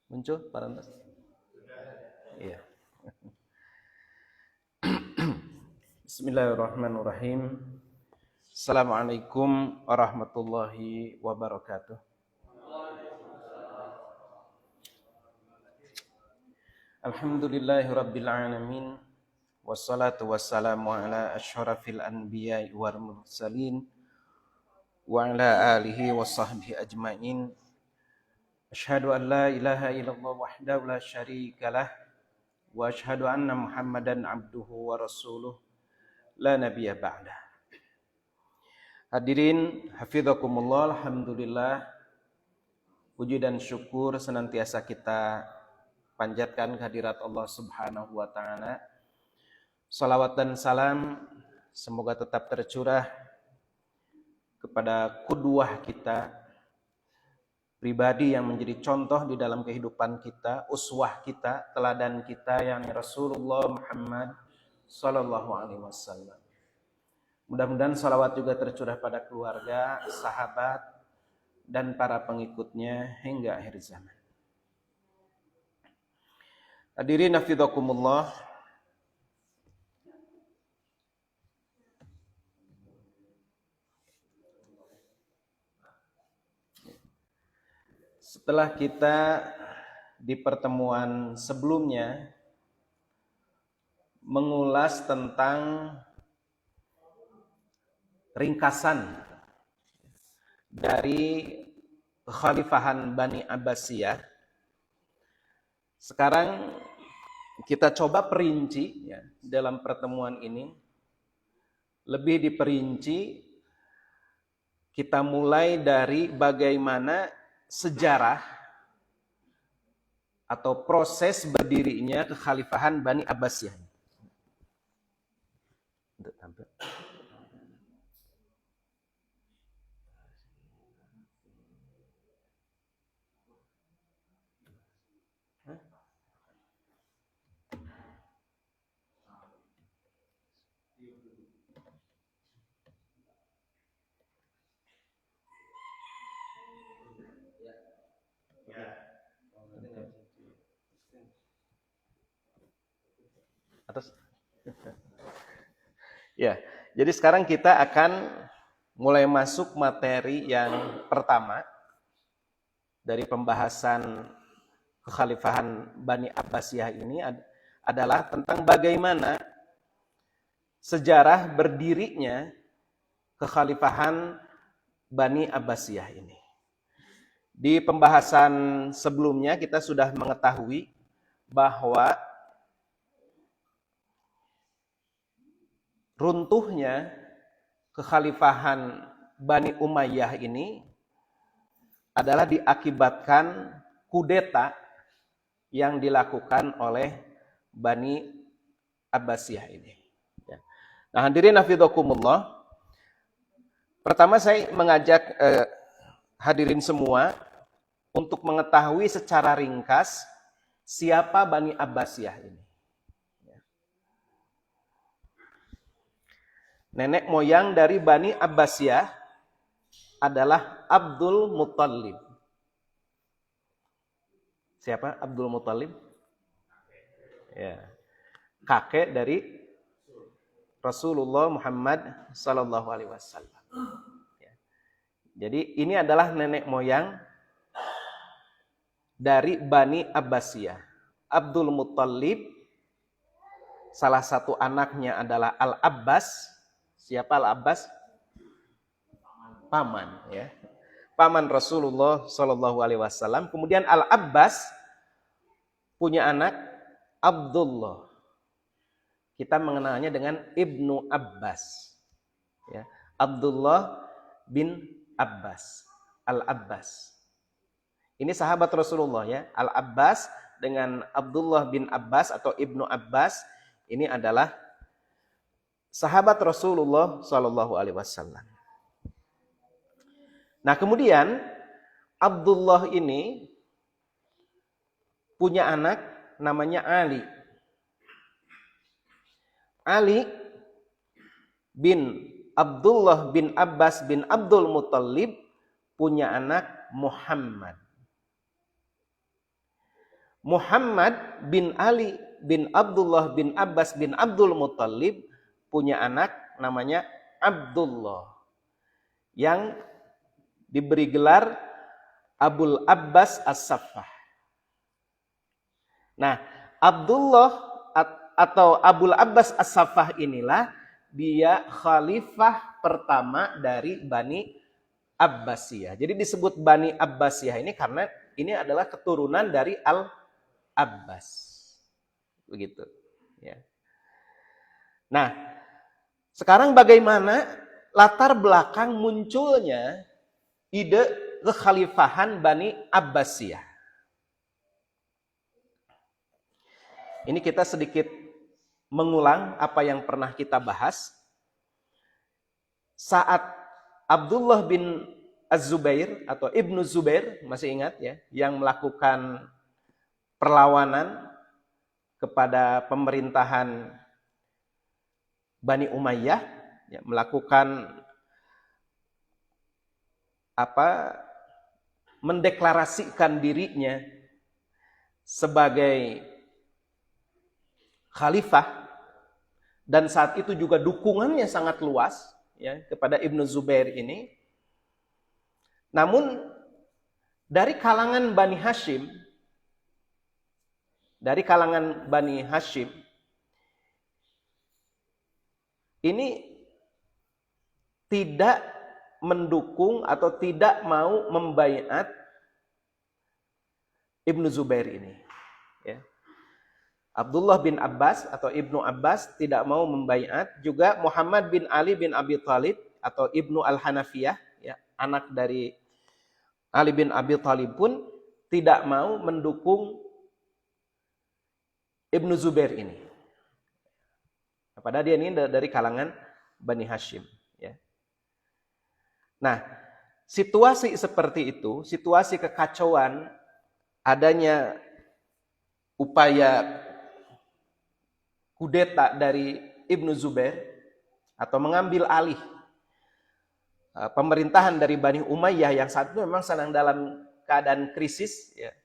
Muncul parantos? Iya. Bismillahirrahmanirrahim. Assalamualaikum warahmatullahi wabarakatuh. Alhamdulillahirabbil alamin. Wassalatu wassalamu ala asyrafil anbiya'i wal mursalin wa ala alihi washabbihi ajmain. Asyhadu an la ilaha illallah wahdahu la syarikalah wa asyhadu anna Muhammadan abduhu wa rasuluh la nabiyya ba'dah. Hadirin hafizakumullah, alhamdulillah, puji dan syukur senantiasa kita panjatkan kehadirat Allah Subhanahu wa taala. Salawat dan salam semoga tetap tercurah kepada qudwah kita, pribadi yang menjadi contoh di dalam kehidupan kita, uswah kita, teladan kita, yang Rasulullah Muhammad sallallahu alaihi wasallam. Mudah-mudahan salawat juga tercurah pada keluarga, sahabat, dan para pengikutnya hingga akhir zaman. Hadirin hafizakumullah, setelah kita di pertemuan sebelumnya mengulas tentang ringkasan dari kekhalifahan Bani Abbasiyah, sekarang kita coba perinci ya, dalam pertemuan ini lebih diperinci. Kita mulai dari bagaimana sejarah atau proses berdirinya kekhalifahan Bani Abbasiyah. Atas. Ya, jadi sekarang kita akan mulai masuk materi yang pertama dari pembahasan kekhalifahan Bani Abbasiyah ini adalah tentang bagaimana sejarah berdirinya kekhalifahan Bani Abbasiyah ini. Di pembahasan sebelumnya kita sudah mengetahui bahwa runtuhnya kekhalifahan Bani Umayyah ini adalah diakibatkan kudeta yang dilakukan oleh Bani Abbasiyah ini. Nah, hadirin hafizakumullah, pertama saya mengajak hadirin semua untuk mengetahui secara ringkas siapa Bani Abbasiyah ini. Nenek moyang dari Bani Abbasiyah adalah Abdul Muttalib. Siapa Abdul Muttalib? Ya. Kakek dari Rasulullah Muhammad sallallahu alaihi wasallam. Ya. Jadi ini adalah nenek moyang dari Bani Abbasiyah. Abdul Muttalib, salah satu anaknya adalah Al-Abbas. Siapa Al-Abbas? Paman, ya. Paman Rasulullah sallallahu alaihi wasallam. Kemudian Al-Abbas punya anak Abdullah. Kita mengenalnya dengan Ibnu Abbas. Ya. Abdullah bin Abbas. Al-Abbas. Ini sahabat Rasulullah ya. Al-Abbas dengan Abdullah bin Abbas atau Ibnu Abbas ini adalah sahabat Rasulullah sallallahu alaihi wasallam. Nah, kemudian Abdullah ini punya anak namanya Ali. Ali bin Abdullah bin Abbas bin Abdul Muttalib punya anak Muhammad. Muhammad bin Ali bin Abdullah bin Abbas bin Abdul Muttalib punya anak namanya Abdullah yang diberi gelar Abul Abbas As-Saffah. Nah, Abdullah atau Abul Abbas As-Saffah inilah dia khalifah pertama dari Bani Abbasiyah. Jadi disebut Bani Abbasiyah ini karena ini adalah keturunan dari Al-Abbas. Begitu. Ya. Nah, sekarang bagaimana latar belakang munculnya ide kekhalifahan Bani Abbasiyah? Ini kita sedikit mengulang apa yang pernah kita bahas. Saat Abdullah bin Az-Zubair atau Ibnu Zubair, masih ingat ya, yang melakukan perlawanan kepada pemerintahan Bani Umayyah, ya, melakukan mendeklarasikan dirinya sebagai khalifah, dan saat itu juga dukungannya sangat luas ya kepada Ibnu Zubair ini. Namun dari kalangan Bani Hashim ini tidak mendukung atau tidak mau membaiat Ibnu Zubair ini. Ya. Abdullah bin Abbas atau Ibnu Abbas tidak mau membaiat, juga Muhammad bin Ali bin Abi Thalib atau Ibnu Al-Hanafiyah, ya, anak dari Ali bin Abi Thalib pun tidak mau mendukung Ibnu Zubair ini. Padahal dia ini dari kalangan Bani Hashim. Ya. Nah, situasi seperti itu, situasi kekacauan, adanya upaya kudeta dari Ibnu Zubair atau mengambil alih pemerintahan dari Bani Umayyah yang saat itu memang sedang dalam keadaan krisis ya,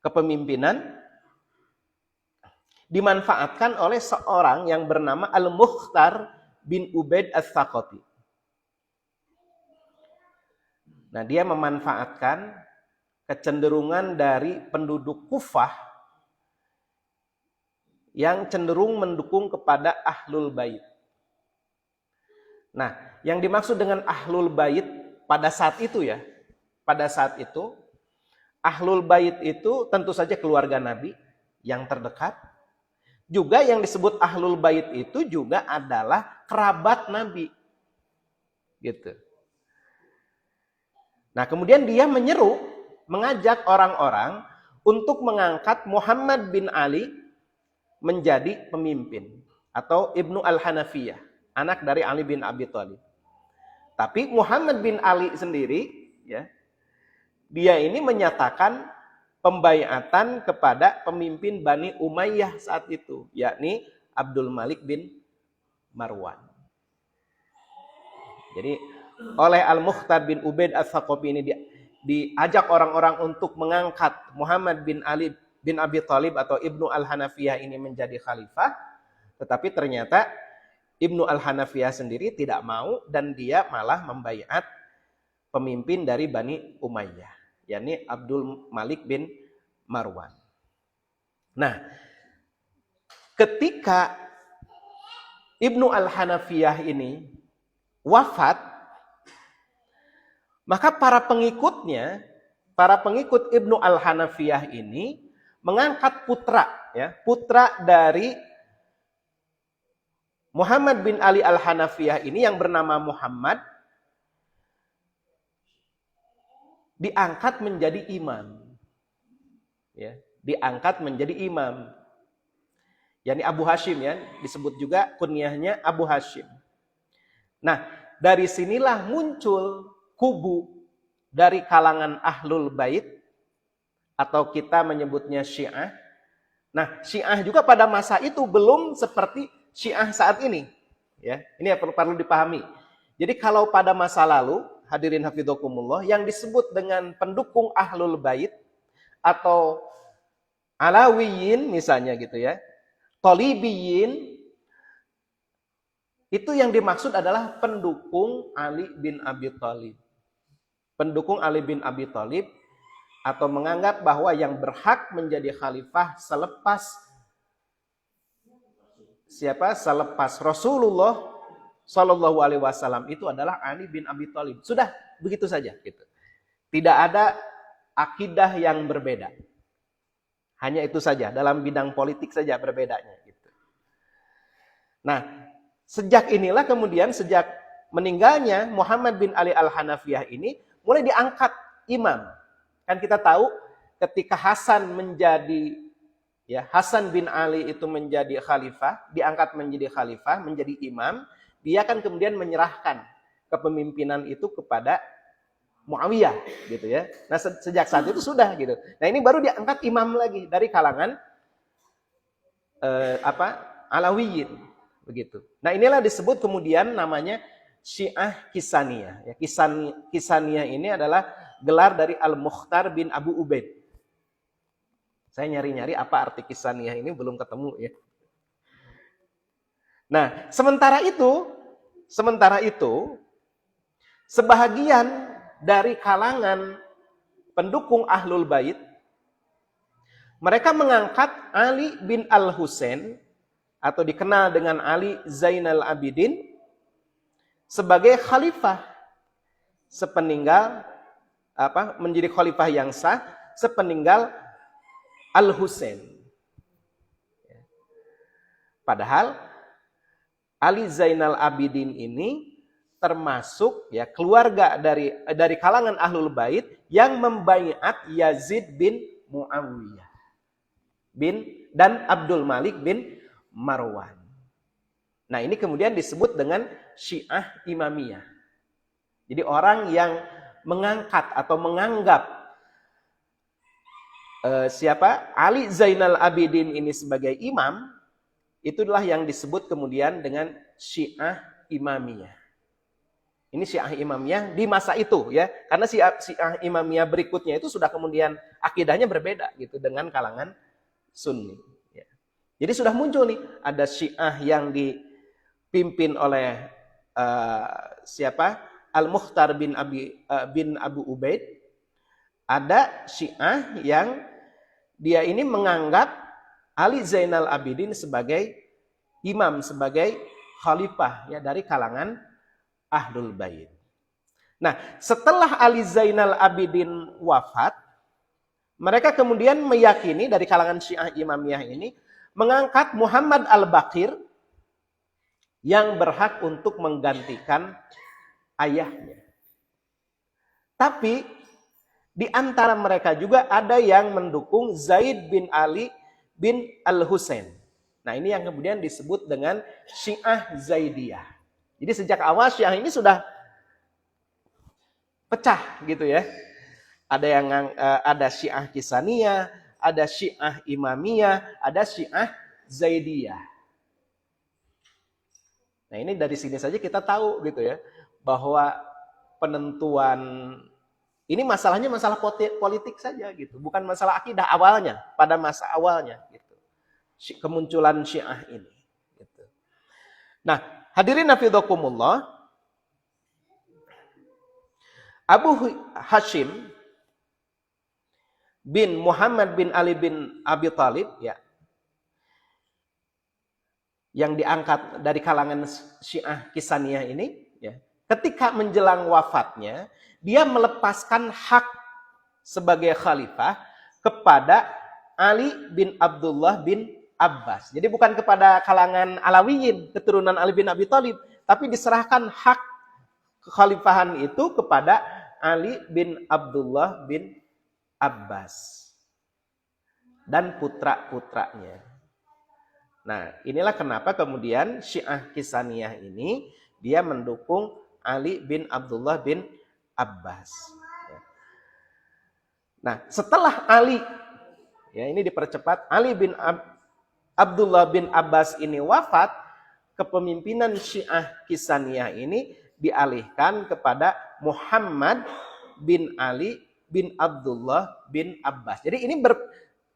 kepemimpinan, dimanfaatkan oleh seorang yang bernama Al-Mukhtar bin Ubaid Ats-Tsaqafi. Nah, dia memanfaatkan kecenderungan dari penduduk Kufah yang cenderung mendukung kepada Ahlul Bait. Nah, yang dimaksud dengan Ahlul Bait pada saat itu ya, pada saat itu Ahlul Bait itu tentu saja keluarga Nabi yang terdekat. Juga yang disebut Ahlul Bait itu juga adalah kerabat Nabi. Gitu. Nah, kemudian dia menyeru, mengajak orang-orang untuk mengangkat Muhammad bin Ali menjadi pemimpin atau Ibnu Al-Hanafiyah, anak dari Ali bin Abi Thalib. Tapi Muhammad bin Ali sendiri ya, dia ini menyatakan pembaiatan kepada pemimpin Bani Umayyah saat itu, yakni Abdul Malik bin Marwan. Jadi oleh Al-Mukhtar bin Ubaid Ats-Tsaqafi ini diajak orang-orang untuk mengangkat Muhammad bin Ali bin Abi Thalib atau Ibnu Al-Hanafiyah ini menjadi khalifah, tetapi ternyata Ibnu Al-Hanafiyah sendiri tidak mau dan dia malah membaiat pemimpin dari Bani Umayyah, yakni Abdul Malik bin Marwan. Nah, ketika Ibnu Al-Hanafiyah ini wafat, maka para pengikut Ibnu Al-Hanafiyah ini mengangkat putra dari Muhammad bin Ali Al-Hanafiyah ini yang bernama Muhammad, diangkat menjadi imam. Ya, diangkat menjadi imam. yakni Abu Hashim ya, disebut juga kunyahnya Abu Hashim. Nah, dari sinilah muncul kubu dari kalangan Ahlul Bait atau kita menyebutnya Syiah. Nah, Syiah juga pada masa itu belum seperti Syiah saat ini. Ya, ini yang perlu dipahami. Jadi kalau pada masa lalu, hadirin hafidhakumullah, yang disebut dengan pendukung Ahlul Bait atau Alawiyin misalnya gitu ya, Tolibiyin, itu yang dimaksud adalah pendukung Ali bin Abi Thalib. Pendukung Ali bin Abi Thalib, atau menganggap bahwa yang berhak menjadi khalifah selepas siapa? Selepas Rasulullah Shallallahu Alaihi Wasallam itu adalah Ali bin Abi Thalib. Sudah begitu saja. Gitu. Tidak ada akidah yang berbeda. Hanya itu saja. Dalam bidang politik saja berbedanya. Gitu. Nah, sejak inilah kemudian sejak meninggalnya Muhammad bin Ali Al-Hanafiyah ini mulai diangkat imam. Kan kita tahu ketika Hasan bin Ali itu menjadi khalifah, diangkat menjadi khalifah, menjadi imam, dia kan kemudian menyerahkan kepemimpinan itu kepada Muawiyah gitu ya. Nah, sejak saat itu sudah gitu. Nah, ini baru diangkat imam lagi dari kalangan Alawiyin. Begitu. Nah, inilah disebut kemudian namanya Syiah Kisaniyah. Ya, Kisaniyah ini adalah gelar dari Al-Mukhtar bin Abu Ubaid. Saya nyari-nyari apa arti Kisaniyah ini belum ketemu ya. Nah, sementara itu sebahagian dari kalangan pendukung Ahlul Bait mereka mengangkat Ali bin Al-Husain atau dikenal dengan Ali Zainal Abidin sebagai khalifah sepeninggal menjadi khalifah yang sah sepeninggal Al-Husain. Padahal Ali Zainal Abidin ini termasuk ya keluarga dari kalangan Ahlul Bait yang membaiat Yazid bin Muawiyah dan Abdul Malik bin Marwan. Nah, ini kemudian disebut dengan Syiah Imamiyah. Jadi orang yang mengangkat atau menganggap Ali Zainal Abidin ini sebagai imam, itulah yang disebut kemudian dengan Syiah Imamiyah. Ini Syiah Imamiyah di masa itu ya, karena Syiah Imamiyah berikutnya itu sudah kemudian akidahnya berbeda gitu dengan kalangan Sunni. Jadi sudah muncul nih, ada Syiah yang dipimpin oleh Al-Mukhtar bin Abu Ubaid. Ada Syiah yang dia ini menganggap Ali Zainal Abidin sebagai imam, sebagai khalifah ya dari kalangan Ahlul Bait. Nah, setelah Ali Zainal Abidin wafat, mereka kemudian meyakini dari kalangan Syiah Imamiyah ini mengangkat Muhammad Al-Baqir yang berhak untuk menggantikan ayahnya. Tapi di antara mereka juga ada yang mendukung Zaid bin Ali bin Al-Husain. Nah, ini yang kemudian disebut dengan Syiah Zaidiyah. Jadi sejak awal Syiah ini sudah pecah gitu ya. Ada Syiah Kisaniyah, ada Syiah Imamiyah, ada Syiah Zaidiyah. Nah, ini dari sini saja kita tahu gitu ya, bahwa penentuan ini masalahnya masalah politik saja gitu, bukan masalah akidah awalnya, pada masa awalnya gitu. Kemunculan Syiah ini gitu. Nah, hadirin hafidhakumullah, Abu Hashim bin Muhammad bin Ali bin Abi Thalib ya, yang diangkat dari kalangan Syiah Kisaniyah ini ya, ketika menjelang wafatnya dia melepaskan hak sebagai khalifah kepada Ali bin Abdullah bin Abbas. Jadi bukan kepada kalangan Alawiyin, keturunan Ali bin Abi Thalib, tapi diserahkan hak kekhalifahan itu kepada Ali bin Abdullah bin Abbas dan putra-putranya. Nah, inilah kenapa kemudian Syiah Kisaniyah ini dia mendukung Ali bin Abdullah bin Abbas. Nah, setelah Ali, ya ini dipercepat, Ali bin Abdullah bin Abbas ini wafat, kepemimpinan Syiah Kisaniyah ini dialihkan kepada Muhammad bin Ali bin Abdullah bin Abbas. Jadi ini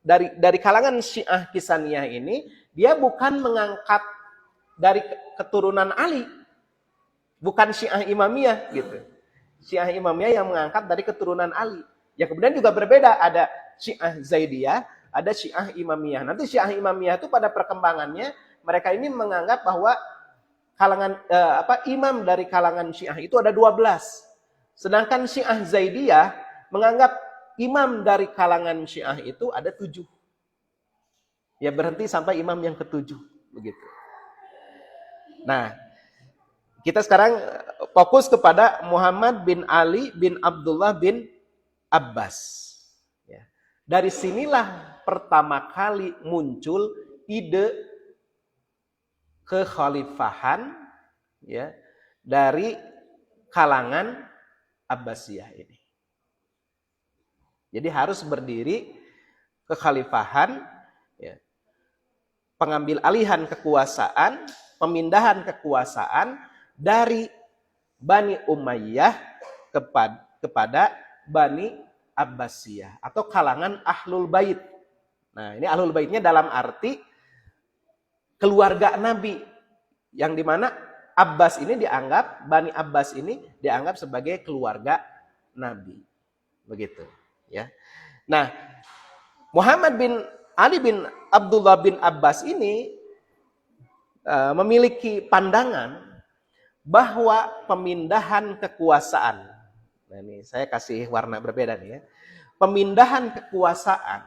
dari kalangan Syiah Kisaniyah ini, dia bukan mengangkat dari keturunan Ali, bukan Syiah Imamiyah gitu. Syiah Imamiyah yang mengangkat dari keturunan Ali. Ya kemudian juga berbeda, ada Syiah Zaidiyah, ada Syiah Imamiyah. Nanti Syiah Imamiyah itu pada perkembangannya mereka ini menganggap bahwa kalangan imam dari kalangan Syiah itu ada 12. Sedangkan Syiah Zaidiyah menganggap imam dari kalangan Syiah itu ada 7. Ya berhenti sampai imam yang ke-7 begitu. Nah, kita sekarang fokus kepada Muhammad bin Ali bin Abdullah bin Abbas. Ya. Dari sinilah pertama kali muncul ide kekhalifahan ya dari kalangan Abbasiyah ini. Jadi harus berdiri kekhalifahan, ya, pengambil alihan kekuasaan, pemindahan kekuasaan dari Bani Umayyah kepada Bani Abbasiyah atau kalangan Ahlul Bait. Nah, ini Ahlul Baitnya dalam arti keluarga Nabi, yang dimana Abbas ini dianggap, Bani Abbas ini dianggap sebagai keluarga Nabi. Begitu. Ya. Nah, Muhammad bin Ali bin Abdullah bin Abbas ini memiliki pandangan bahwa pemindahan kekuasaan, nah ini saya kasih warna berbeda nih ya, pemindahan kekuasaan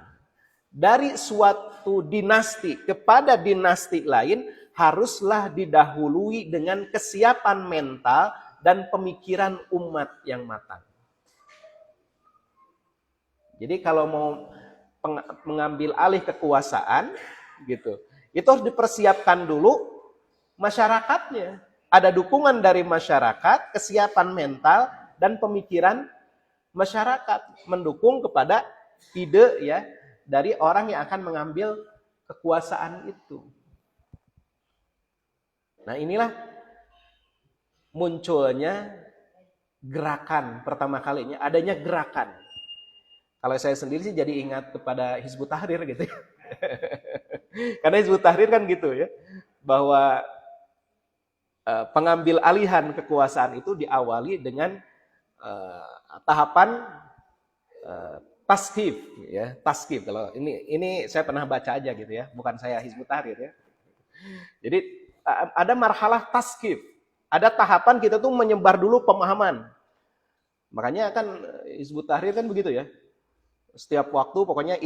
dari suatu dinasti kepada dinasti lain haruslah didahului dengan kesiapan mental dan pemikiran umat yang matang. Jadi kalau mau mengambil alih kekuasaan gitu, itu harus dipersiapkan dulu masyarakatnya. Ada dukungan dari masyarakat, kesiapan mental dan pemikiran masyarakat mendukung kepada ide ya dari orang yang akan mengambil kekuasaan itu. Nah, inilah munculnya gerakan pertama kalinya, adanya gerakan. Kalau saya sendiri sih jadi ingat kepada Hizbut Tahrir gitu ya. Karena Hizbut Tahrir kan gitu ya, bahwa pengambil alihan kekuasaan itu diawali dengan tahapan taskif ya, taskif. Kalau ini saya pernah baca aja gitu ya, bukan saya Hizbut Tahrir ya. Jadi ada marhalah taskif, ada tahapan kita tuh menyebar dulu pemahaman. Makanya kan Hizbut Tahrir kan begitu ya. Setiap waktu pokoknya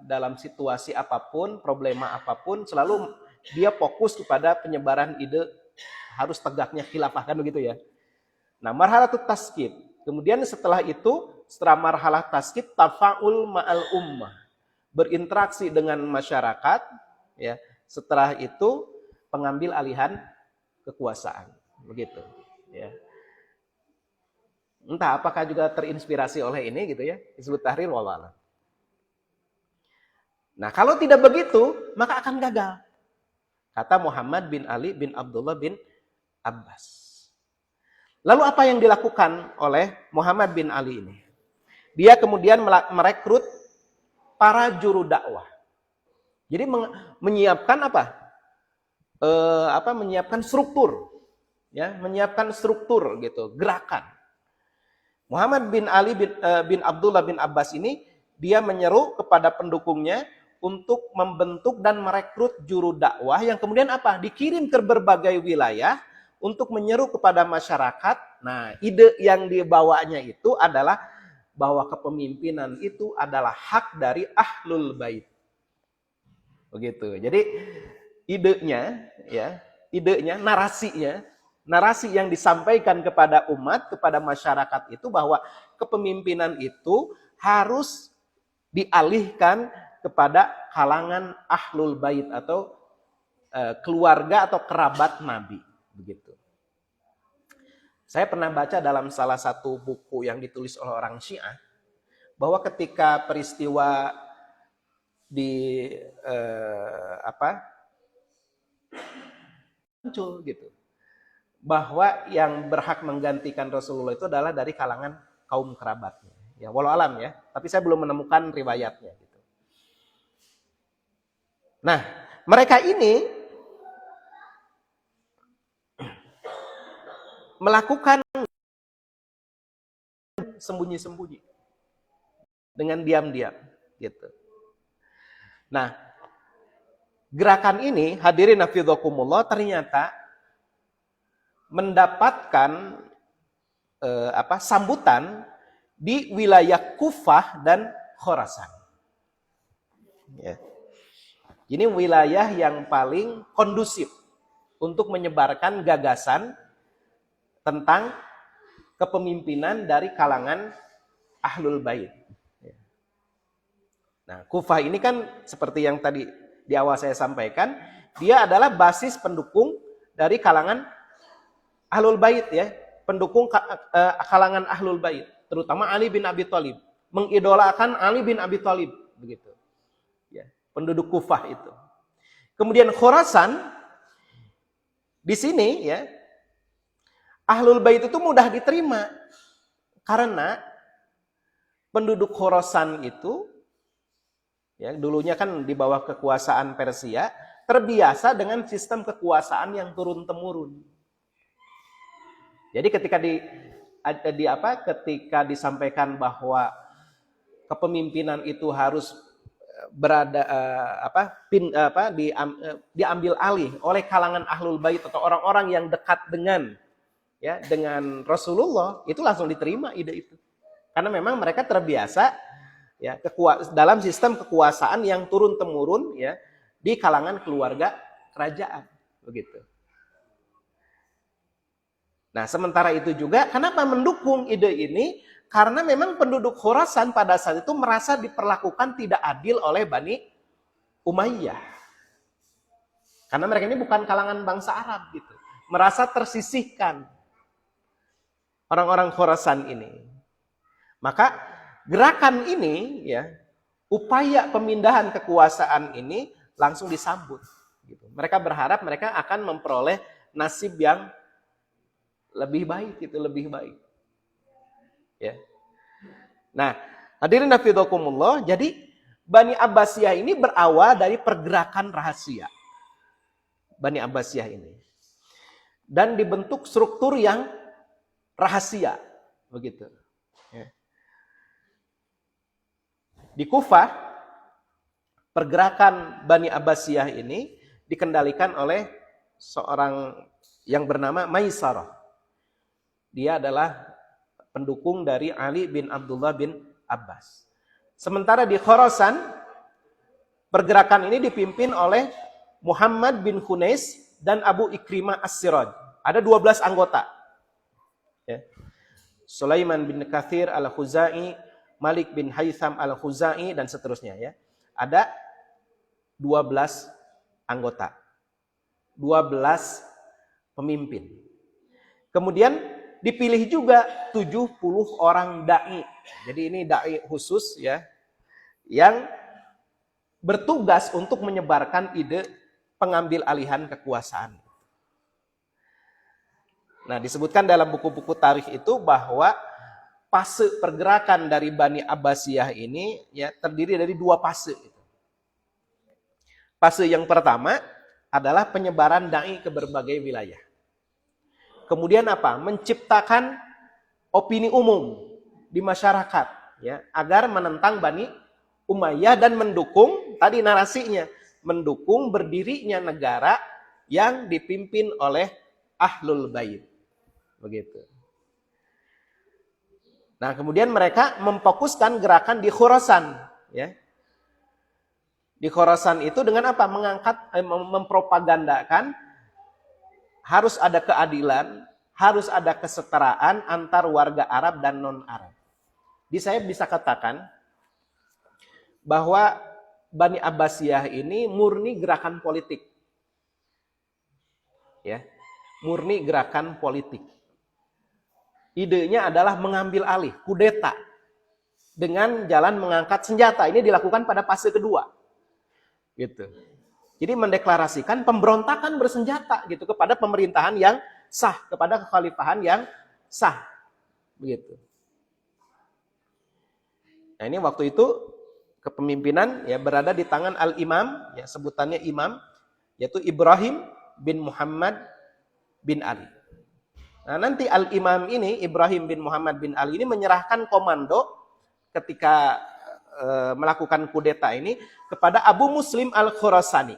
dalam situasi apapun, problema apapun, selalu dia fokus kepada penyebaran ide harus tegaknya khilafah kan begitu ya. Nah, marhalah taskif. Kemudian setelah itu, setelah marhalah taskif, tafaul ma'al ummah, berinteraksi dengan masyarakat ya. Setelah itu pengambil alihan kekuasaan begitu ya. Entah apakah juga terinspirasi oleh ini gitu ya, Hizbut Tahrir wallahu a'lam. Nah, kalau tidak begitu, maka akan gagal. Kata Muhammad bin Ali bin Abdullah bin Abbas. Lalu apa yang dilakukan oleh Muhammad bin Ali ini? Dia kemudian merekrut para juru dakwah. Jadi menyiapkan menyiapkan struktur, ya, menyiapkan struktur gitu, gerakan. Muhammad bin Ali bin Abdullah bin Abbas ini dia menyeru kepada pendukungnya untuk membentuk dan merekrut juru dakwah yang kemudian dikirim ke berbagai wilayah untuk menyeru kepada masyarakat. Nah, ide yang dibawanya itu adalah bahwa kepemimpinan itu adalah hak dari Ahlul Bait. Begitu. Jadi idenya, narasi yang disampaikan kepada umat, kepada masyarakat itu bahwa kepemimpinan itu harus dialihkan kepada kalangan Ahlul Bait atau keluarga atau kerabat Nabi, begitu. Saya pernah baca dalam salah satu buku yang ditulis oleh orang Syiah bahwa ketika peristiwa muncul gitu, bahwa yang berhak menggantikan Rasulullah itu adalah dari kalangan kaum kerabatnya. Ya, walau alam ya. Tapi saya belum menemukan riwayatnya gitu. Nah, mereka ini melakukan sembunyi-sembunyi dengan diam-diam gitu. Nah, gerakan ini hadirin hafidzakumullah ternyata mendapatkan sambutan di wilayah Kufah dan Khorasan. Ya. Ini wilayah yang paling kondusif untuk menyebarkan gagasan tentang kepemimpinan dari kalangan Ahlul Bait. Nah, Kufah ini kan seperti yang tadi di awal saya sampaikan, dia adalah basis pendukung dari kalangan Ahlul Bait ya, pendukung kalangan Ahlul Bait, terutama Ali bin Abi Thalib, mengidolakan Ali bin Abi Thalib begitu. Ya, penduduk Kufah itu. Kemudian Khorasan di sini ya, Ahlul Bait itu mudah diterima karena penduduk Khorasan itu ya, dulunya kan di bawah kekuasaan Persia, terbiasa dengan sistem kekuasaan yang turun-temurun. Jadi ketika disampaikan bahwa kepemimpinan itu harus diambil alih oleh kalangan Ahlul Bait atau orang-orang yang dekat dengan Rasulullah, itu langsung diterima ide itu. Karena memang mereka terbiasa ya dalam sistem kekuasaan yang turun-temurun ya di kalangan keluarga kerajaan begitu. Nah, sementara itu juga kenapa mendukung ide ini? Karena memang penduduk Khorasan pada saat itu merasa diperlakukan tidak adil oleh Bani Umayyah. Karena mereka ini bukan kalangan bangsa Arab gitu. Merasa tersisihkan orang-orang Khorasan ini. Maka gerakan ini ya, upaya pemindahan kekuasaan ini langsung disambut gitu. Mereka berharap mereka akan memperoleh nasib yang lebih baik gitu, lebih baik. Ya. Nah, hadirin hafidzakumullah, jadi Bani Abbasiyah ini berawal dari pergerakan rahasia. Bani Abbasiyah ini. Dan dibentuk struktur yang rahasia begitu. Ya. Di Kufah, pergerakan Bani Abbasiyah ini dikendalikan oleh seorang yang bernama Maisarah. Dia adalah pendukung dari Ali bin Abdullah bin Abbas. Sementara di Khorasan, pergerakan ini dipimpin oleh Muhammad bin Khunais dan Abu Ikrimah As-Siraj. Ada 12 anggota. Ya. Sulaiman bin Kathir al-Khuzai, Malik bin Haytham al-Khuzai, dan seterusnya. Ya. Ada 12 anggota. 12 pemimpin. Kemudian dipilih juga 70 orang da'i. Jadi ini da'i khusus ya, yang bertugas untuk menyebarkan ide pengambil alihan kekuasaan. Nah, disebutkan dalam buku-buku tarikh itu bahwa fase pergerakan dari Bani Abbasiyah ini ya terdiri dari 2 fase. Fase yang pertama adalah penyebaran da'i ke berbagai wilayah. Kemudian apa? Menciptakan opini umum di masyarakat ya, agar menentang Bani Umayyah dan mendukung tadi narasinya, mendukung berdirinya negara yang dipimpin oleh Ahlul Bait. Begitu. Nah, kemudian mereka memfokuskan gerakan di Khorasan ya. Di Khorasan itu dengan apa? Mempropagandakan harus ada keadilan, harus ada kesetaraan antar warga Arab dan non-Arab. Jadi saya bisa katakan bahwa Bani Abbasiyah ini murni gerakan politik. Ya, murni gerakan politik. Idenya adalah mengambil alih, kudeta, dengan jalan mengangkat senjata. Ini dilakukan pada fase kedua. Gitu. Jadi mendeklarasikan pemberontakan bersenjata gitu kepada pemerintahan yang sah, kepada kekhalifahan yang sah. Begitu. Nah, ini waktu itu kepemimpinan ya berada di tangan Al-Imam, ya sebutannya imam, yaitu Ibrahim bin Muhammad bin Ali. Nah, nanti Al-Imam ini, Ibrahim bin Muhammad bin Ali ini menyerahkan komando ketika melakukan kudeta ini kepada Abu Muslim Al-Khurasani.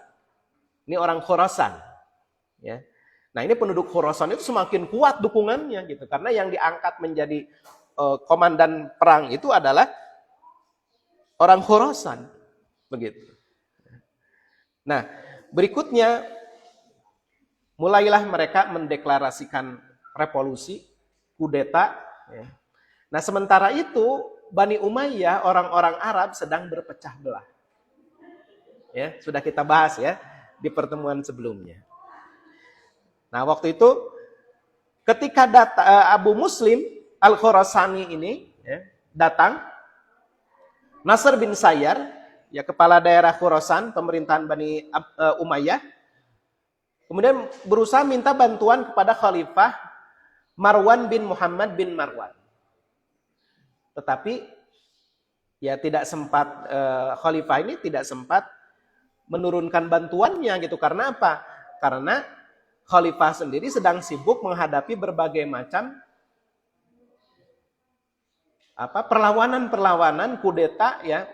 Ini orang Khurasan, ya. Nah, ini penduduk Khurasan itu semakin kuat dukungannya gitu, karena yang diangkat menjadi komandan perang itu adalah orang Khurasan, begitu. Nah, berikutnya mulailah mereka mendeklarasikan revolusi, kudeta. Ya. Nah, sementara itu Bani Umayyah, orang-orang Arab sedang berpecah belah. Ya, sudah kita bahas ya di pertemuan sebelumnya. Nah, waktu itu ketika Abu Muslim Al-Khurasani ini ya, datang, Nasr bin Sayyar, ya kepala daerah Khurasan, pemerintahan Bani Umayyah, kemudian berusaha minta bantuan kepada Khalifah Marwan bin Muhammad bin Marwan. Tetapi ya tidak sempat, Khalifah ini tidak sempat menurunkan bantuannya gitu. Karena apa? Karena Khalifah sendiri sedang sibuk menghadapi berbagai macam perlawanan-perlawanan, kudeta ya,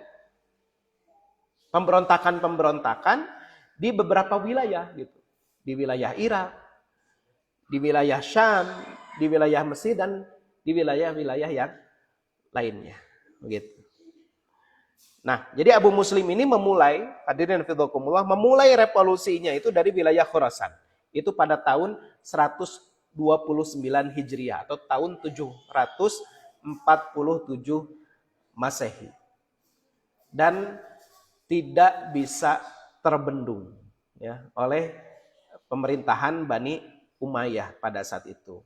pemberontakan-pemberontakan di beberapa wilayah gitu. Di wilayah Irak, di wilayah Syam, di wilayah Mesir, dan di wilayah-wilayah yang lainnya. Begitu. Nah, jadi Abu Muslim ini memulai, hadirin fillah, memulai revolusinya itu dari wilayah Khurasan. Itu pada tahun 129 Hijriah atau tahun 747 Masehi. Dan tidak bisa terbendung ya oleh pemerintahan Bani Umayyah pada saat itu.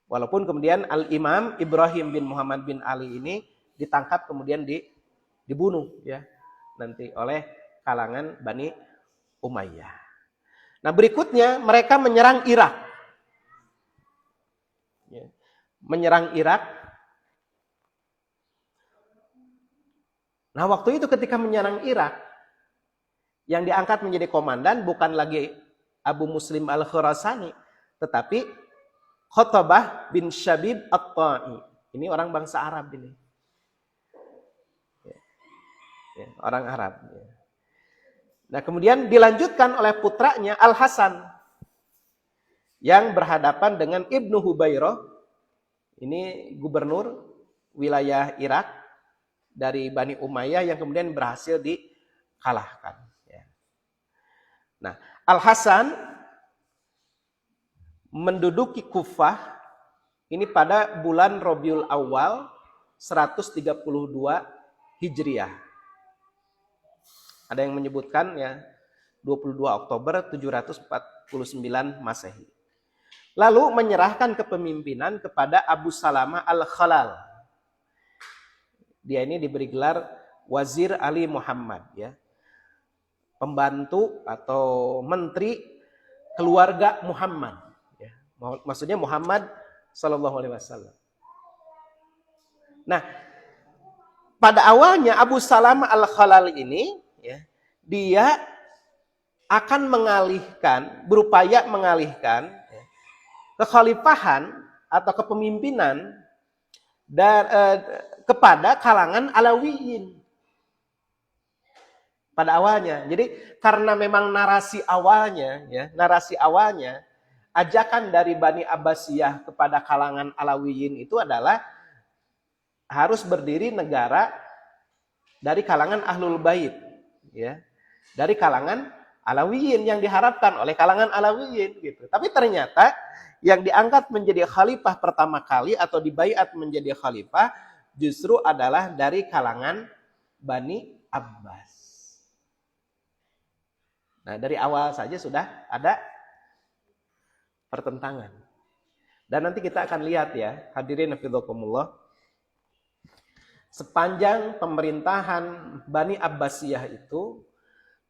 Walaupun kemudian Al-Imam Ibrahim bin Muhammad bin Ali ini ditangkap kemudian dibunuh ya nanti oleh kalangan Bani Umayyah. Nah, berikutnya mereka menyerang Irak. Ya. Menyerang Irak. Nah, waktu itu ketika menyerang Irak, yang diangkat menjadi komandan bukan lagi Abu Muslim Al-Khurasani, tetapi Khotabah bin Syabib At-Ta'i. Ini orang bangsa Arab ini. Ya, orang Arab. Ya. Nah, kemudian dilanjutkan oleh putranya Al-Hasan yang berhadapan dengan Ibnu Hubairah. Ini gubernur wilayah Irak dari Bani Umayyah yang kemudian berhasil dikalahkan. Ya. Nah, Al-Hasan menduduki Kufah ini pada bulan Rabiul Awal 132 Hijriah. Ada yang menyebutkan ya 22 Oktober 749 Masehi. Lalu menyerahkan kepemimpinan kepada Abu Salamah Al-Khalal. Dia ini diberi gelar Wazir Ali Muhammad ya. Pembantu atau menteri keluarga Muhammad. Maksudnya Muhammad Sallallahu Alaihi Wasallam. Nah, pada awalnya Abu Salamah Al-Khalal ini, ya, dia akan berupaya mengalihkan ya, kekhalifahan atau kepemimpinan kepada kalangan Alawiyin. Pada awalnya, jadi karena memang narasi awalnya, ajakan dari Bani Abbasiyah kepada kalangan Alawiyin itu adalah harus berdiri negara dari kalangan Ahlul Bait, ya, dari kalangan Alawiyin yang diharapkan oleh kalangan Alawiyin, gitu. Tapi ternyata yang diangkat menjadi khalifah pertama kali atau dibaiat menjadi khalifah justru adalah dari kalangan Bani Abbas. Nah, dari awal saja sudah ada pertentangan. Dan nanti kita akan lihat ya, hadirin hafizakumullah, sepanjang pemerintahan Bani Abbasiyah itu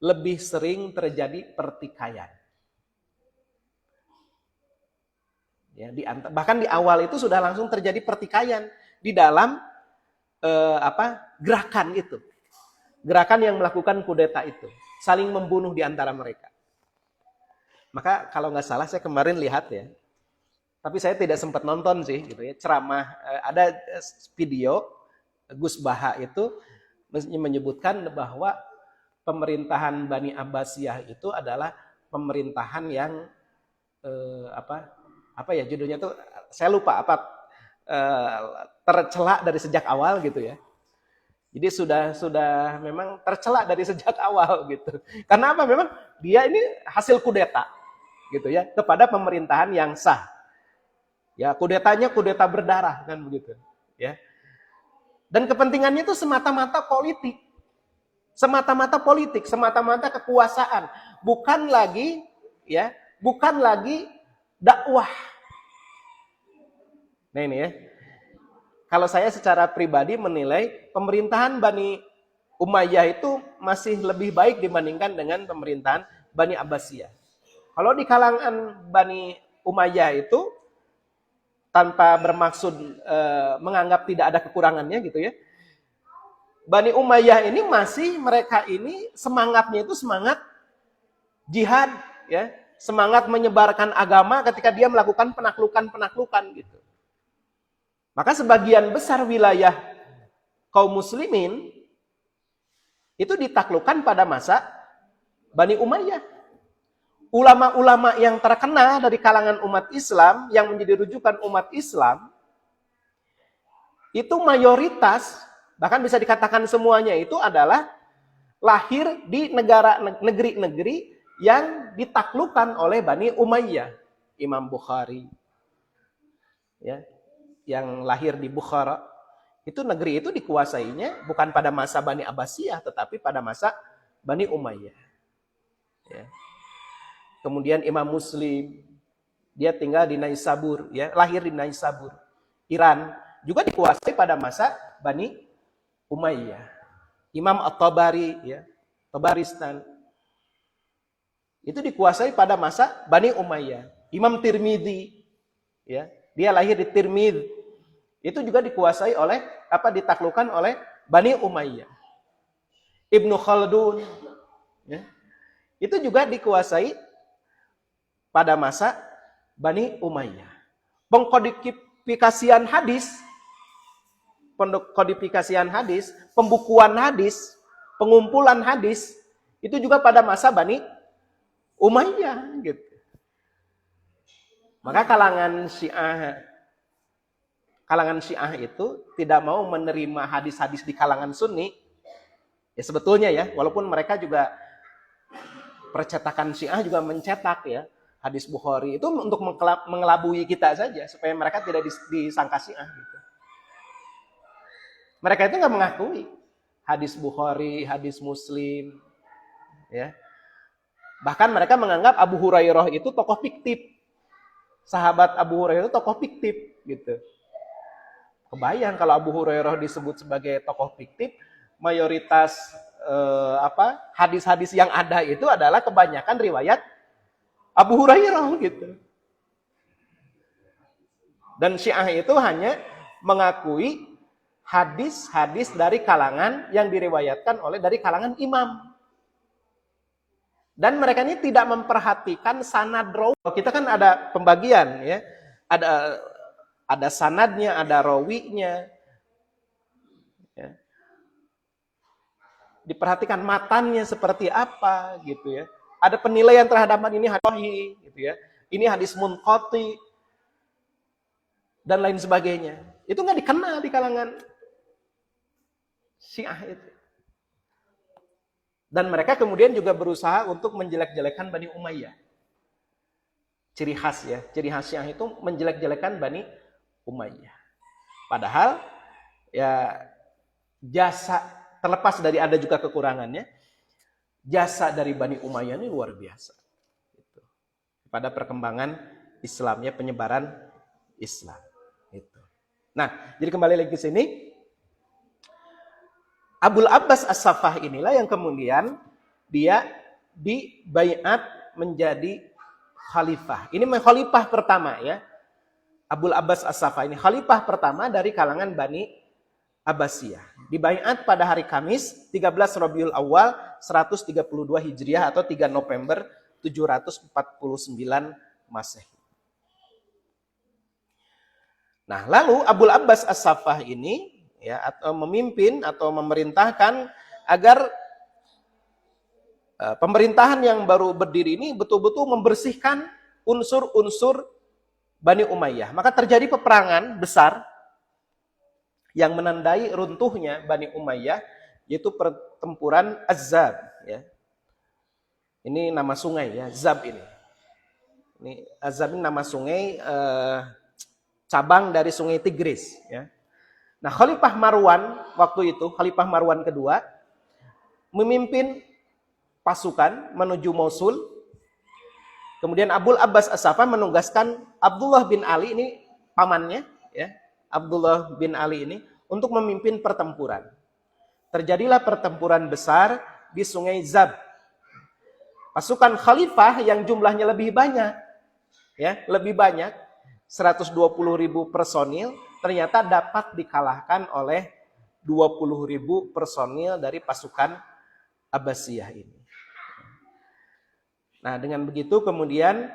lebih sering terjadi pertikaian. Ya, bahkan di awal itu sudah langsung terjadi pertikaian di dalam gerakan itu. Gerakan yang melakukan kudeta itu, saling membunuh di antara mereka. Maka kalau nggak salah saya kemarin lihat ya, tapi saya tidak sempat nonton sih gitu ya, ceramah ada video Gus Baha itu menyebutkan bahwa pemerintahan Bani Abbasiyah itu adalah pemerintahan yang apa ya judulnya tuh saya lupa tercela dari sejak awal gitu ya. Jadi sudah memang tercela dari sejak awal gitu. Karena apa? Memang dia ini hasil kudeta gitu ya kepada pemerintahan yang sah. Ya, kudetanya kudeta berdarah kan begitu, ya. Dan kepentingannya itu semata-mata politik. Semata-mata politik, semata-mata kekuasaan, bukan lagi dakwah. Nah ini ya. Kalau saya secara pribadi menilai pemerintahan Bani Umayyah itu masih lebih baik dibandingkan dengan pemerintahan Bani Abbasiyah. Kalau di kalangan Bani Umayyah itu tanpa bermaksud menganggap tidak ada kekurangannya gitu ya. Bani Umayyah ini mereka ini semangatnya itu semangat jihad ya, semangat menyebarkan agama ketika dia melakukan penaklukan gitu. Maka sebagian besar wilayah kaum muslimin itu ditaklukkan pada masa Bani Umayyah. Ulama-ulama yang terkenal dari kalangan umat Islam yang menjadi rujukan umat Islam itu mayoritas, bahkan bisa dikatakan semuanya itu adalah lahir di negeri-negeri yang ditaklukkan oleh Bani Umayyah. Imam Bukhari ya, yang lahir di Bukhara, itu negeri itu dikuasainya bukan pada masa Bani Abbasiyah, tetapi pada masa Bani Umayyah. Ya. Kemudian Imam Muslim, dia tinggal di Naisabur, ya, lahir di Naisabur, Iran, juga dikuasai pada masa Bani Umayyah. Imam At-Tabari, ya, Tabaristan, itu dikuasai pada masa Bani Umayyah. Imam Tirmidzi, ya, dia lahir di Tirmidz, itu juga dikuasai oleh ditaklukkan oleh Bani Umayyah. Ibnu Khaldun, ya, itu juga dikuasai pada masa Bani Umayyah. Pengkodifikasian hadis, pembukuan hadis, pengumpulan hadis, itu juga pada masa Bani Umayyah gitu. Maka kalangan Syiah itu tidak mau menerima hadis-hadis di kalangan Sunni. Ya sebetulnya ya, walaupun mereka juga percetakan Syiah juga mencetak ya hadis Bukhari itu untuk mengelabui kita saja supaya mereka tidak disangka Syiah gitu. Mereka itu nggak mengakui hadis Bukhari, hadis Muslim, ya. Bahkan mereka menganggap Abu Hurairah itu tokoh fiktif. Sahabat Abu Hurairah itu tokoh fiktif gitu. Kebayang kalau Abu Hurairah disebut sebagai tokoh fiktif, mayoritas hadis-hadis yang ada itu adalah kebanyakan riwayat Abu Hurairah gitu. Dan Syiah itu hanya mengakui hadis-hadis dari kalangan yang diriwayatkan dari kalangan imam. Dan mereka ini tidak memperhatikan sanad rawi. Kita kan ada pembagian ya. Ada sanadnya, ada rawinya. Ya. Diperhatikan matannya seperti apa gitu ya. Ada penilaian terhadap ini hadis gitu ya. Ini hadis munqati dan lain sebagainya. Itu nggak dikenal di kalangan Syiah itu. Dan mereka kemudian juga berusaha untuk menjelek-jelekan Bani Umayyah. Ciri khas Syiah itu menjelek-jelekan Bani Umayyah. Padahal ya jasa terlepas dari ada juga kekurangannya, jasa dari Bani Umayyah ini luar biasa. Gitu. Pada perkembangan Islamnya, penyebaran Islam. Gitu. Nah, jadi kembali lagi ke sini. Abul Abbas As-Saffah inilah yang kemudian dia dibaiat menjadi khalifah. Ini khalifah pertama ya. Abul Abbas As-Saffah ini khalifah pertama dari kalangan Bani Abbasiyah. Dibaiat pada hari Kamis 13 Rabiul Awal 132 Hijriah atau 3 November 749 Masehi. Nah, lalu Abul Abbas As-Saffah ini ya atau memimpin atau memerintahkan agar pemerintahan yang baru berdiri ini betul-betul membersihkan unsur-unsur Bani Umayyah. Maka terjadi peperangan besar yang menandai runtuhnya Bani Umayyah, yaitu pertempuran Az-Zab. Ya. Ini nama sungai ya, Zab ini. Ini Az-Zab ini nama sungai cabang dari sungai Tigris. Ya. Nah, Khalifah Marwan waktu itu, Khalifah Marwan kedua, memimpin pasukan menuju Mosul. Kemudian Abul Abbas As-Saffah menugaskan Abdullah bin Ali, ini pamannya, ya, Abdullah bin Ali ini untuk memimpin pertempuran. Terjadilah pertempuran besar di Sungai Zab. Pasukan khalifah yang jumlahnya lebih banyak, ya, lebih banyak, 120.000 personil, ternyata dapat dikalahkan oleh 20.000 personil dari pasukan Abbasiyah ini. Nah, dengan begitu kemudian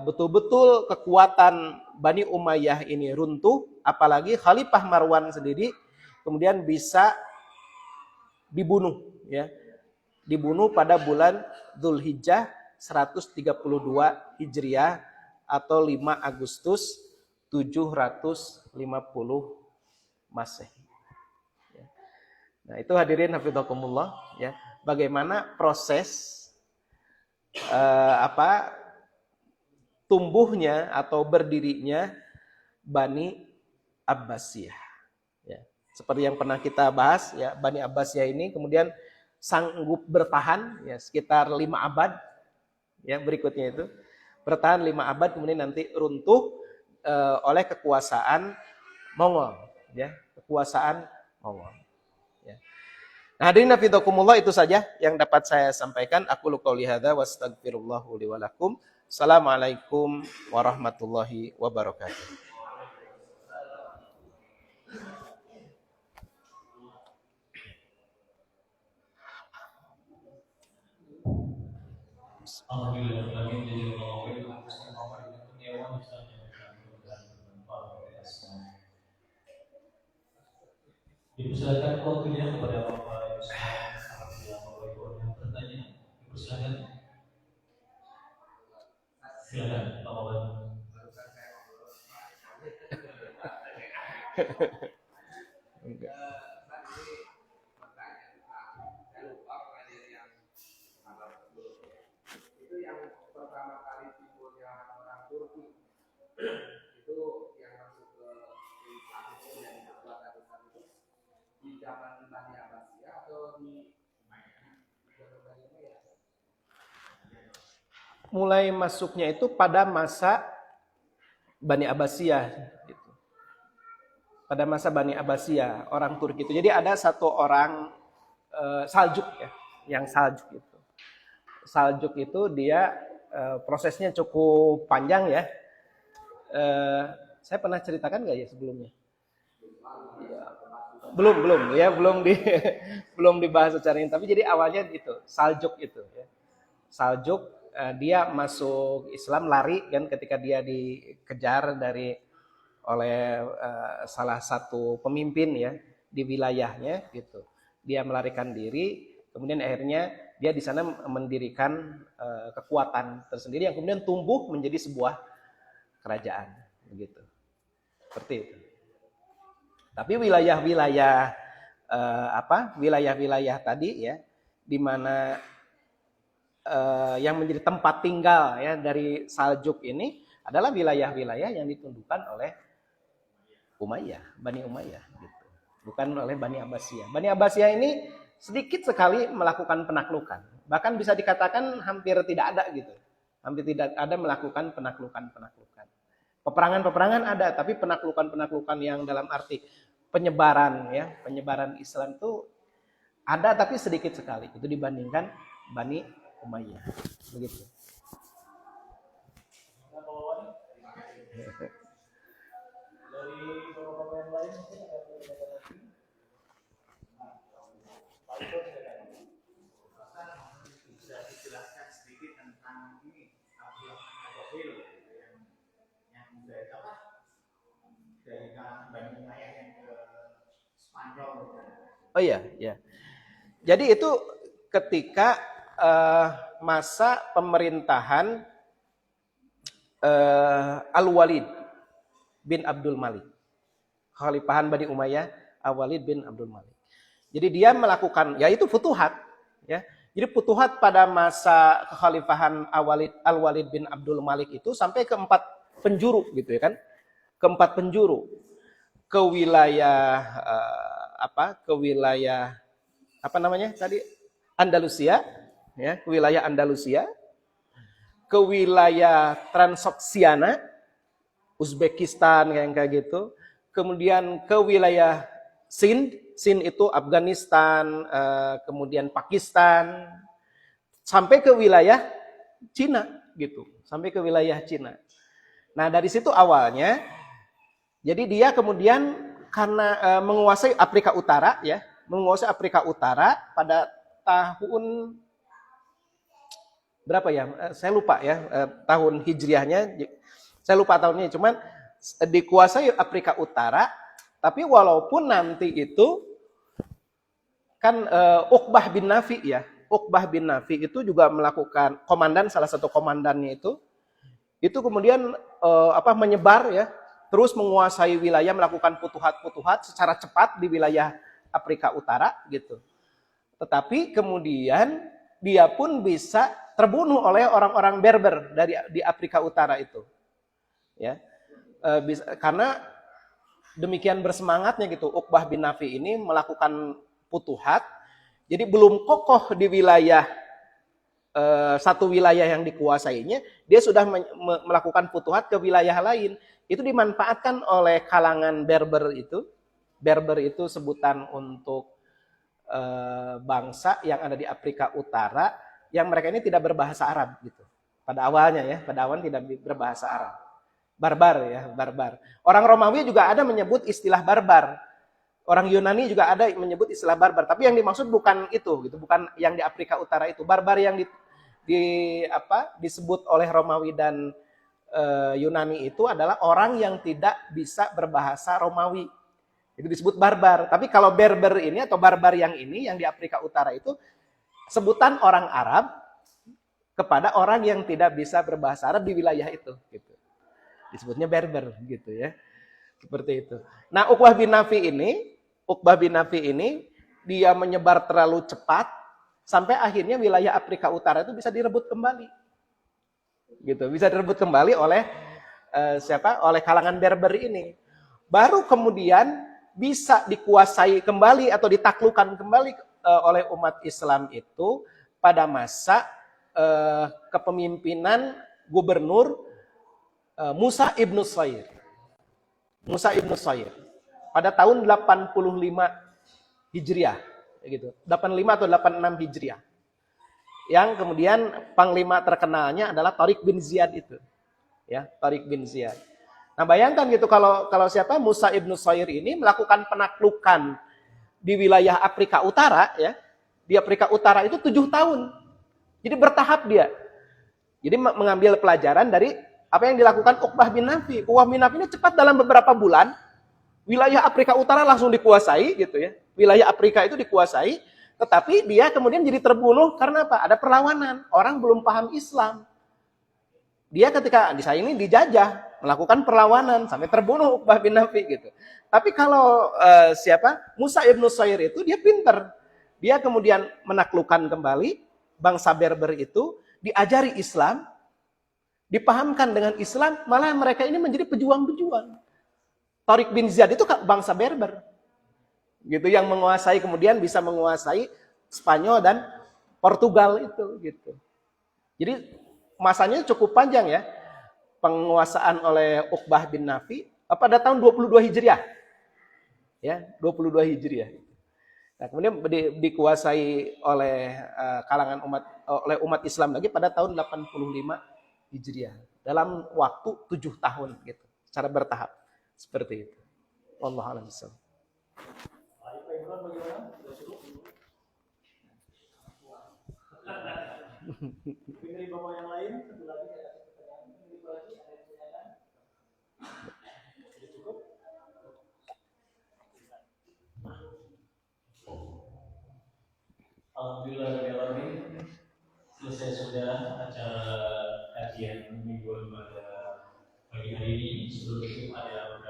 betul-betul kekuatan Bani Umayyah ini runtuh, apalagi Khalifah Marwan sendiri kemudian bisa dibunuh, ya. Dibunuh pada bulan Dzulhijjah 132 Hijriah atau 5 Agustus 750 Masehi. Nah, itu hadirin hafizakumullah, ya. Bagaimana proses tumbuhnya atau berdirinya Bani Abbasiyah. Ya. Seperti yang pernah kita bahas, ya, Bani Abbasiyah ini kemudian sanggup bertahan ya sekitar 5 abad. Ya, berikutnya itu bertahan 5 abad kemudian nanti runtuh oleh kekuasaan Mongol, ya, kekuasaan Mongol. Ya. Nah, hadirin hafizakumullah, itu saja yang dapat saya sampaikan. Aku qouli hadza wa astaghfirullahu li wa lakum. Assalamualaikum warahmatullahi wabarakatuh. Dipersilakan waktunya kepada Bapak Ibu sekalian, apabila Bapak Ibu yang bertanya, dipersilakan. Silakan Pak Wawan. Itu yang pertama kali timbulnya orang Turki, itu yang masuk ke Islam itu yang kekuatan besar itu di zaman Bani Abbasiyah atau di Mulai masuknya itu pada masa Bani Abbasiyah, gitu. Pada masa Bani Abbasiyah, orang Turki itu. Jadi ada satu orang Saljuk, ya, yang Saljuk itu. Saljuk itu dia prosesnya cukup panjang, ya. Saya pernah ceritakan nggak ya sebelumnya? Belum dibahas secara ini. Tapi jadi awalnya itu Saljuk itu, ya. Saljuk dia masuk Islam, lari kan ketika dia dikejar oleh salah satu pemimpin, ya, di wilayahnya gitu. Dia melarikan diri, kemudian akhirnya dia di sana mendirikan kekuatan tersendiri yang kemudian tumbuh menjadi sebuah kerajaan, begitu. Seperti itu. Tapi wilayah-wilayah wilayah-wilayah tadi, ya, di mana yang menjadi tempat tinggal, ya, dari Saljuk ini adalah wilayah-wilayah yang ditundukkan oleh Umayyah, Bani Umayyah, gitu. Bukan oleh Bani Abbasiyah. Bani Abbasiyah ini sedikit sekali melakukan penaklukan. Bahkan bisa dikatakan hampir tidak ada, gitu. Hampir tidak ada melakukan penaklukan. Peperangan-peperangan ada, tapi penaklukan yang dalam arti penyebaran, ya, penyebaran Islam itu ada tapi sedikit sekali. Itu dibandingkan Bani Umayyah, begitu. Dari beberapa yang lain Oh iya, ya. Jadi itu ketika masa pemerintahan Al-Walid bin Abdul Malik. Khalifahan Bani Umayyah Al-Walid bin Abdul Malik. Jadi dia melakukan, yaitu futuhat. Ya. Jadi futuhat pada masa kekhalifahan Al-Walid bin Abdul Malik itu sampai ke 4 penjuru gitu ya kan. Ke 4 penjuru. Ke wilayah ke wilayah apa namanya tadi? Andalusia, ya, ke wilayah Andalusia, ke wilayah Transoxiana, Uzbekistan kayak gitu. Kemudian ke wilayah Sind itu Afghanistan, kemudian Pakistan, sampai ke wilayah Cina gitu, sampai ke wilayah Cina. Nah dari situ awalnya, jadi dia kemudian karena menguasai Afrika Utara ya, menguasai Afrika Utara pada tahun berapa ya? Saya lupa ya tahun hijriahnya. Saya lupa tahunnya, cuman dikuasai Afrika Utara. Tapi walaupun nanti itu kan Uqbah bin Nafi ya, Uqbah bin Nafi itu juga melakukan komandan, salah satu komandannya itu kemudian menyebar ya, terus menguasai wilayah, melakukan futuhat secara cepat di wilayah Afrika Utara gitu. Tetapi kemudian dia pun bisa terbunuh oleh orang-orang Berber di Afrika Utara itu. Ya. Karena demikian bersemangatnya gitu Uqbah bin Nafi ini melakukan futuhat. Jadi belum kokoh di wilayah satu wilayah yang dikuasainya, dia sudah melakukan futuhat ke wilayah lain. Itu dimanfaatkan oleh kalangan Berber itu. Berber itu sebutan untuk bangsa yang ada di Afrika Utara yang mereka ini tidak berbahasa Arab gitu. Pada awalnya ya, pada awalnya tidak berbahasa Arab. Barbar ya, barbar. Orang Romawi juga ada menyebut istilah barbar. Orang Yunani juga ada menyebut istilah barbar, tapi yang dimaksud bukan itu gitu, bukan yang di Afrika Utara itu. Barbar yang disebut oleh Romawi dan Yunani itu adalah orang yang tidak bisa berbahasa Romawi. Itu disebut barbar. Tapi kalau Berber ini atau barbar yang ini yang di Afrika Utara itu sebutan orang Arab kepada orang yang tidak bisa berbahasa Arab di wilayah itu gitu. Disebutnya Berber gitu ya. Seperti itu. Nah, Uqbah bin Nafi ini dia menyebar terlalu cepat sampai akhirnya wilayah Afrika Utara itu bisa direbut kembali. Gitu, bisa direbut kembali oleh oleh kalangan Berber ini. Baru kemudian bisa dikuasai kembali atau ditaklukkan kembali oleh umat Islam itu pada masa kepemimpinan gubernur Musa ibnu Sair. Musa ibnu Sair. Pada tahun 85 Hijriah. Gitu. 85 atau 86 Hijriah. Yang kemudian panglima terkenalnya adalah Tariq bin Ziyad itu. Ya, Tariq bin Ziyad. Nah bayangkan gitu kalau siapa Musa ibnu Sair ini melakukan penaklukan di wilayah Afrika Utara ya. Di Afrika Utara itu 7 tahun. Jadi bertahap dia. Jadi mengambil pelajaran dari apa yang dilakukan Uqbah bin Nafi. Uqbah bin Nafi ini cepat dalam beberapa bulan, wilayah Afrika Utara langsung dikuasai gitu ya. Wilayah Afrika itu dikuasai, tetapi dia kemudian jadi terbunuh karena apa? Ada perlawanan. Orang belum paham Islam. Dia ketika di sana ini dijajah, melakukan perlawanan sampai terbunuh Uqbah bin Nafi gitu. Tapi kalau Musa ibnu Sair itu dia pinter. Dia kemudian menaklukkan kembali bangsa Berber itu, diajari Islam, dipahamkan dengan Islam, malah mereka ini menjadi pejuang-pejuang. Tariq bin Ziyad itu bangsa Berber. Gitu yang menguasai kemudian bisa menguasai Spanyol dan Portugal itu gitu. Jadi masanya cukup panjang ya. Penguasaan oleh Uqbah bin Nafi pada tahun 22 Hijriah. Ya, 22 Hijriah. Nah, kemudian dikuasai oleh kalangan umat Islam lagi pada tahun 85 Hijriah. Dalam waktu 7 tahun gitu. Secara bertahap. Seperti itu. Wallahu a'lam bishawab. Dari bapak yang lain, satu lagi ada pertanyaan. Ini lagi ada pertanyaan. Sudah cukup? Alhamdulillah, selesai sudah acara kajian mingguan pada pagi hari ini. Sebelum itu ada